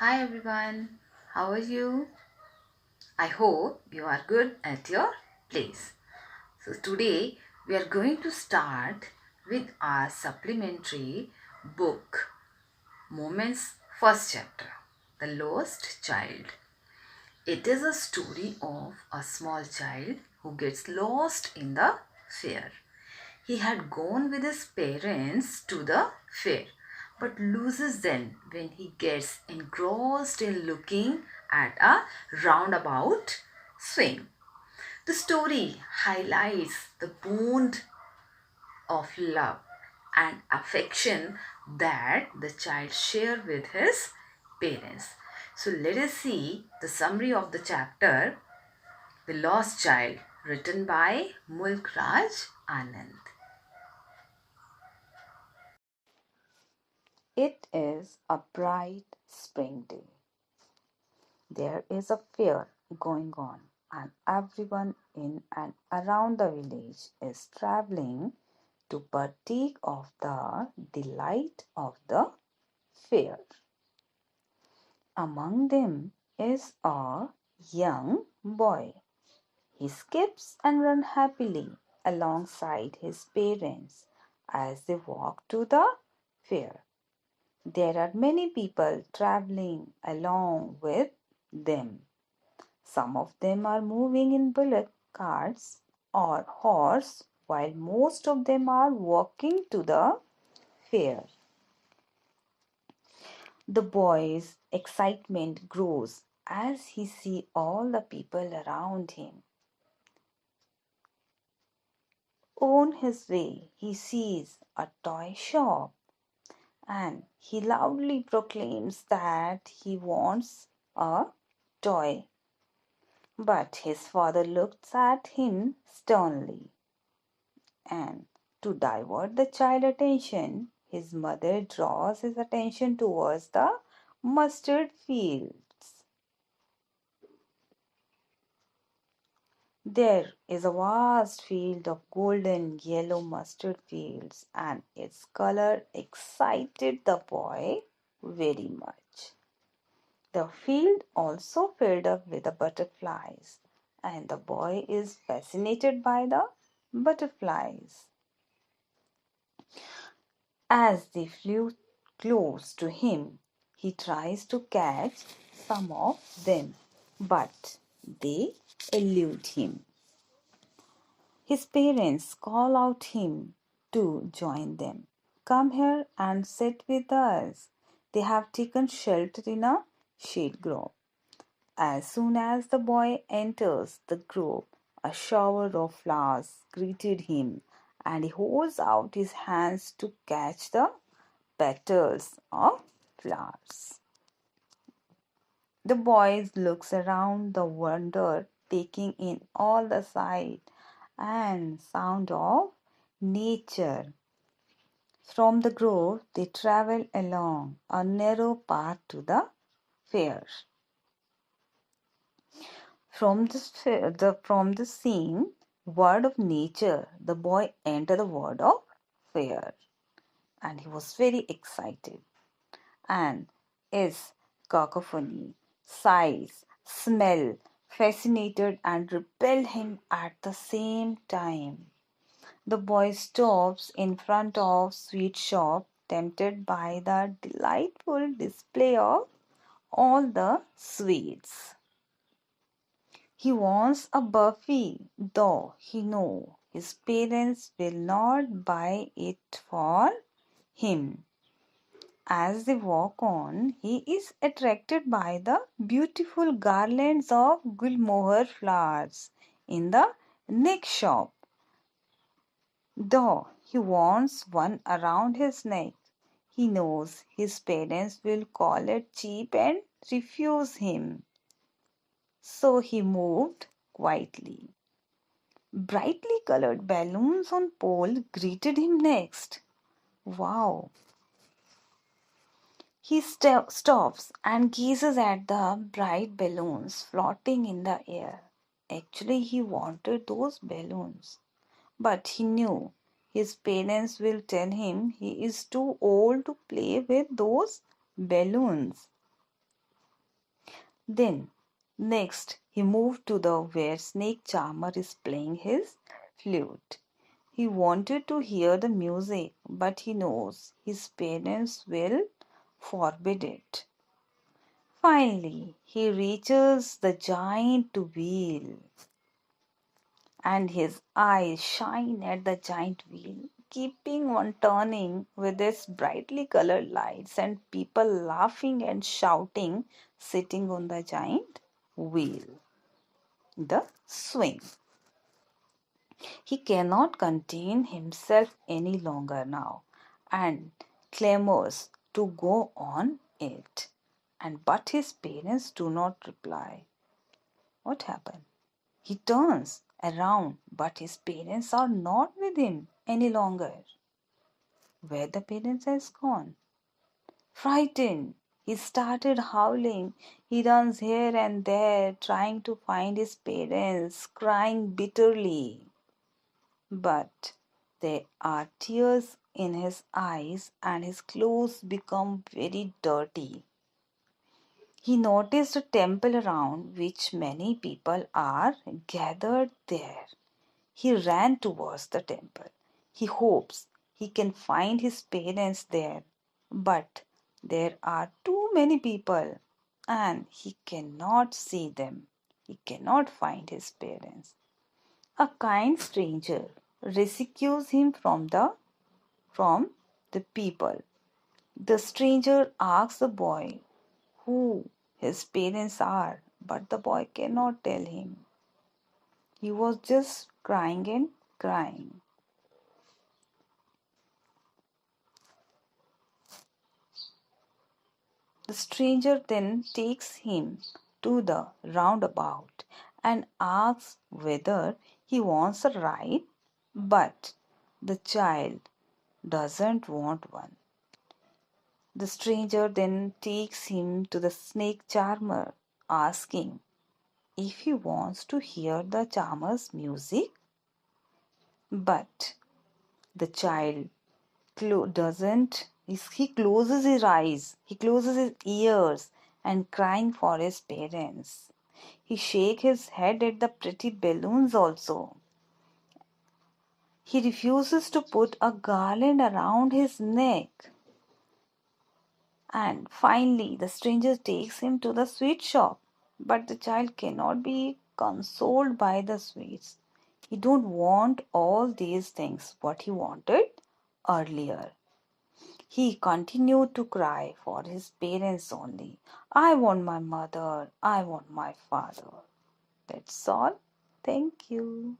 Hi everyone, how are you? I hope you are good at your place. So, today we are going to start with our supplementary book, Moments First Chapter, The Lost Child. It is a story of a small child who gets lost in the fair. He had gone with his parents to the fair but loses them when he gets engrossed in looking at a roundabout swing. The story highlights the bond of love and affection that the child shares with his parents. So let us see the summary of the chapter The Lost Child, written by Mulk Raj Anand. It is a bright spring day. There is a fair going on, and everyone in and around the village is traveling to partake of the delight of the fair. Among them is a young boy. He skips and runs happily alongside his parents as they walk to the fair. There are many people traveling along with them. Some of them are moving in bullock carts or horse, while most of them are walking to the fair. The boy's excitement grows as he sees all the people around him. On his way, he sees a toy shop and he loudly proclaims that he wants a toy. But his father looks at him sternly, and to divert the child's attention, his mother draws his attention towards the mustard fields. There is a vast field of golden yellow mustard fields, and its color excited the boy very much. The field also filled up with the butterflies, and the boy is fascinated by the butterflies. As they flew close to him, he tries to catch some of them, but they elude him. His parents call out him to join them. Come here and sit with us. They have taken shelter in a shade grove. As soon as the boy enters the grove, a shower of flowers greeted him, and he holds out his hands to catch the petals of flowers. The boy looks around the wonder, taking in all the sight and sound of nature. From the grove, they travel along a narrow path to the fair. From the scene, word of nature, the boy entered the world of fair, and he was very excited. And is cacophony, sighs, smell, fascinated and repelled him at the same time. The boy stops in front of sweet shop, tempted by the delightful display of all the sweets. He wants a Buffy, though he knows his parents will not buy it for him. As they walk on, he is attracted by the beautiful garlands of gulmohar flowers in the next shop. Though he wants one around his neck, he knows his parents will call it cheap and refuse him. So he moved quietly. Brightly colored balloons on pole greeted him next. Wow! He stops and gazes at the bright balloons floating in the air. Actually, he wanted those balloons, but he knew his parents will tell him he is too old to play with those balloons. Then, next, he moved to the where Snake Charmer is playing his flute. He wanted to hear the music, but he knows his parents will forbid it. Finally, he reaches the giant wheel, and his eyes shine at the giant wheel, keeping on turning with its brightly colored lights and people laughing and shouting sitting on the giant wheel. The swing. He cannot contain himself any longer now and clamors to go on it. And but his parents do not reply. What happened? He turns around, but his parents are not with him any longer. Where the parents has gone? Frightened, he started howling. He runs here and there, trying to find his parents, crying bitterly. But there are tears in his eyes, and his clothes become very dirty. He noticed a temple around which many people are gathered there. He ran towards the temple. He hopes he can find his parents there. But there are too many people and he cannot see them. He cannot find his parents. A kind stranger rescues him from the people. The stranger asks the boy who his parents are, but the boy cannot tell him. He was just crying and crying. The stranger then takes him to the roundabout and asks whether he wants a ride, but the child doesn't want one. The stranger then takes him to the snake charmer, asking if he wants to hear the charmer's music, but the child doesn't. He closes his eyes, he closes his ears, and crying for his parents. He shakes his head at the pretty balloons also. He refuses to put a garland around his neck. And finally, the stranger takes him to the sweet shop. But the child cannot be consoled by the sweets. He don't want all these things what he wanted earlier. He continued to cry for his parents only. I want my mother. I want my father. That's all. Thank you.